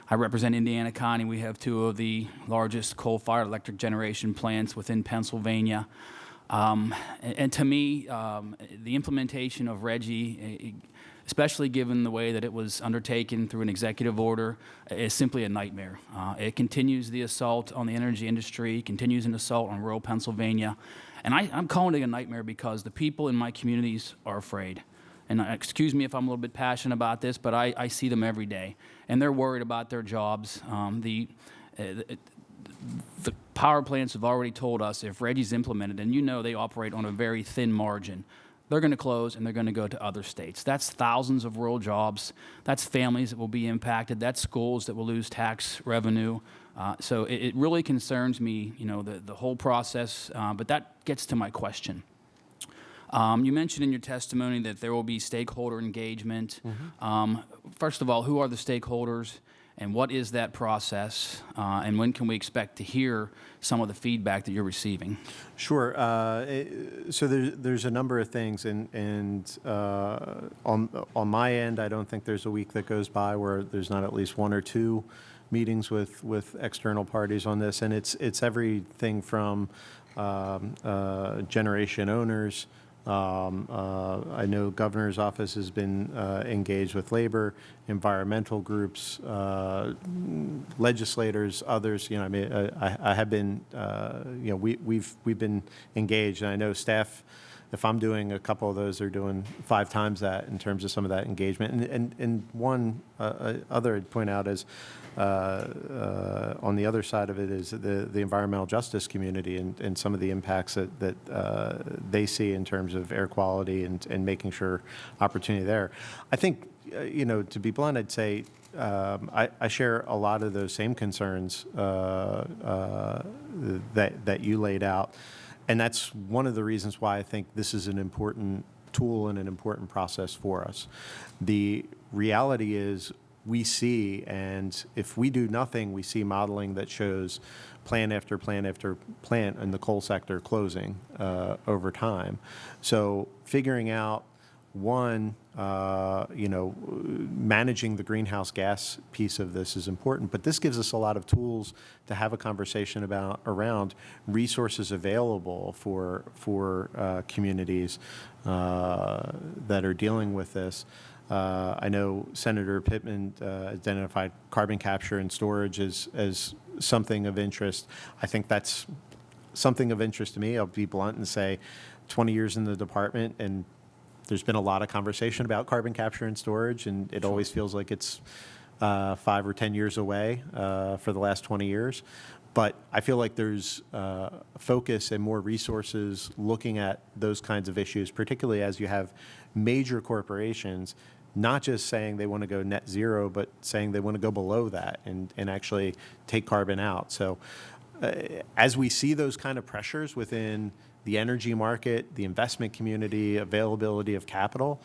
I represent Indiana County. We have two of the largest coal-fired electric generation plants within Pennsylvania. And to me, the implementation of RGGI, especially given the way that it was undertaken through an executive order, is simply a nightmare. It continues the assault on the energy industry, continues an assault on rural Pennsylvania. And I'm calling it a nightmare because the people in my communities are afraid. And excuse me if I'm a little bit passionate about this, but I see them every day. And they're worried about their jobs. The power plants have already told us if RGGI's implemented, and you know they operate on a very thin margin, they're going to close and they're going to go to other states. That's thousands of rural jobs. That's families that will be impacted. That's schools that will lose tax revenue. So it really concerns me, you know, the whole process. But that gets to my question. You mentioned in your testimony that there will be stakeholder engagement. Mm-hmm. First of all, who are the stakeholders? And what is that process? And when can we expect to hear some of the feedback that you're receiving? Sure. So there's a number of things, and on my end, I don't think there's a week that goes by where there's not at least one or two meetings with external parties on this, and it's everything from generation owners. I know governor's office has been engaged with labor, environmental groups, legislators, others. You know, I mean, I have been. You know, we've been engaged, and I know staff. If I'm doing a couple of those, they're doing 5 times that in terms of some of that engagement. And one other I'd point out is on the other side of it is the environmental justice community and some of the impacts that they see in terms of air quality and making sure opportunity there. I think, you know, to be blunt, I'd say I share a lot of those same concerns that you laid out. And that's one of the reasons why I think this is an important tool and an important process for us. The reality is we see, and if we do nothing, we see modeling that shows plant after plant after plant in the coal sector closing over time. So figuring out, one, you know, managing the greenhouse gas piece of this is important, but this gives us a lot of tools to have a conversation around resources available for communities that are dealing with this. I know Senator Pittman identified carbon capture and storage as something of interest. I think that's something of interest to me. I'll be blunt and say 20 years in the department, and there's been a lot of conversation about carbon capture and storage, and it always feels like it's 5 or 10 years away for the last 20 years. But I feel like there's focus and more resources looking at those kinds of issues, particularly as you have major corporations not just saying they want to go net zero, but saying they want to go below that and actually take carbon out. So as we see those kind of pressures within the energy market, the investment community, availability of capital,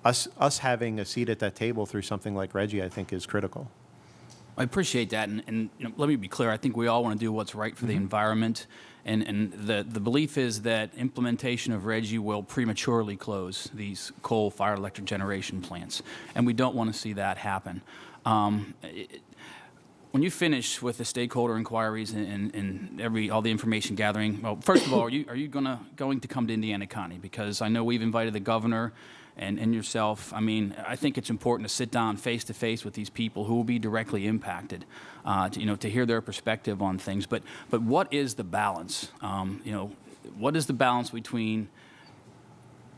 us having a seat at that table through something like RGGI, I think, is critical. I appreciate that, and you know, let me be clear. I think we all want to do what's right for the environment, and the belief is that implementation of RGGI will prematurely close these coal-fired electric generation plants, and we don't want to see that happen. When you finish with the stakeholder inquiries and all the information gathering, well, first of all, are you going to come to Indiana County? Because I know we've invited the governor and yourself. I mean, I think it's important to sit down face to face with these people who will be directly impacted, to hear their perspective on things. But what is the balance? What is the balance between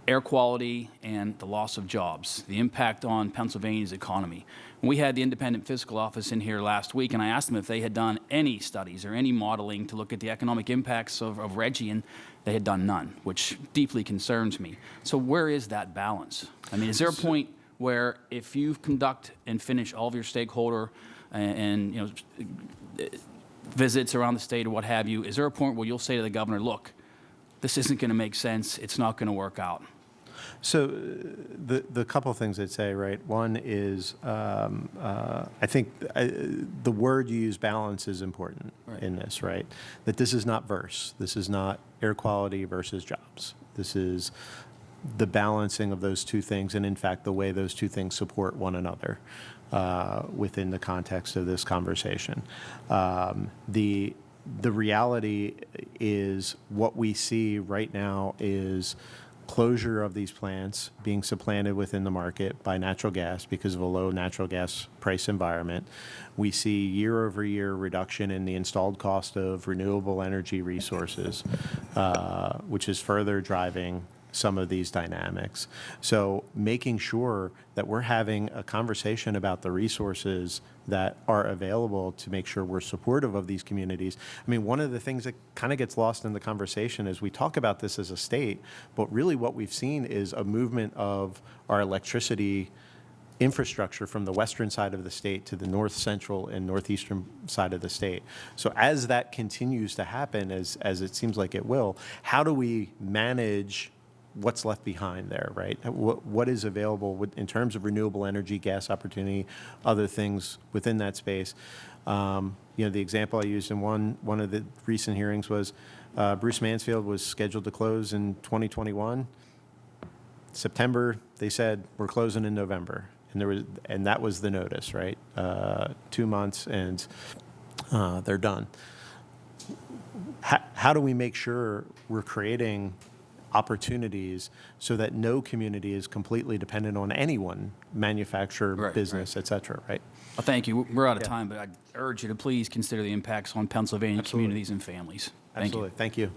air quality and the loss of jobs, the impact on Pennsylvania's economy? We had the Independent Fiscal Office in here last week, and I asked them if they had done any studies or any modeling to look at the economic impacts of RGGI, and they had done none, which deeply concerns me. So where is that balance? I mean, is there a point where if you conduct and finish all of your stakeholder and visits around the state or what have you, is there a point where you'll say to the governor, look, this isn't going to make sense, it's not going to work out? So the couple of things I'd say, right? One is I think the word you use, balance, is important in this, right? That this is not verse. This is not air quality versus jobs. This is the balancing of those two things, and in fact, the way those two things support one another within the context of this conversation. The reality is what we see right now is closure of these plants being supplanted within the market by natural gas because of a low natural gas price environment. We see year-over-year reduction in the installed cost of renewable energy resources, which is further driving some of these dynamics. So making sure that we're having a conversation about the resources that are available to make sure we're supportive of these communities. I mean, one of the things that kind of gets lost in the conversation is we talk about this as a state, but really what we've seen is a movement of our electricity infrastructure from the western side of the state to the north central and northeastern side of the state. So as that continues to happen, as it seems like it will, how do we manage what's left behind there, right? What is available in terms of renewable energy, gas opportunity, other things within that space? The example I used in one of the recent hearings was Bruce Mansfield was scheduled to close in 2021. September, they said, we're closing in November. And that was the notice, right? 2 months and they're done. How do we make sure we're creating opportunities so that no community is completely dependent on anyone, manufacturer, business, et cetera, right? Well, thank you. We're out of time, but I urge you to please consider the impacts on Pennsylvania communities and families. Absolutely. Thank you.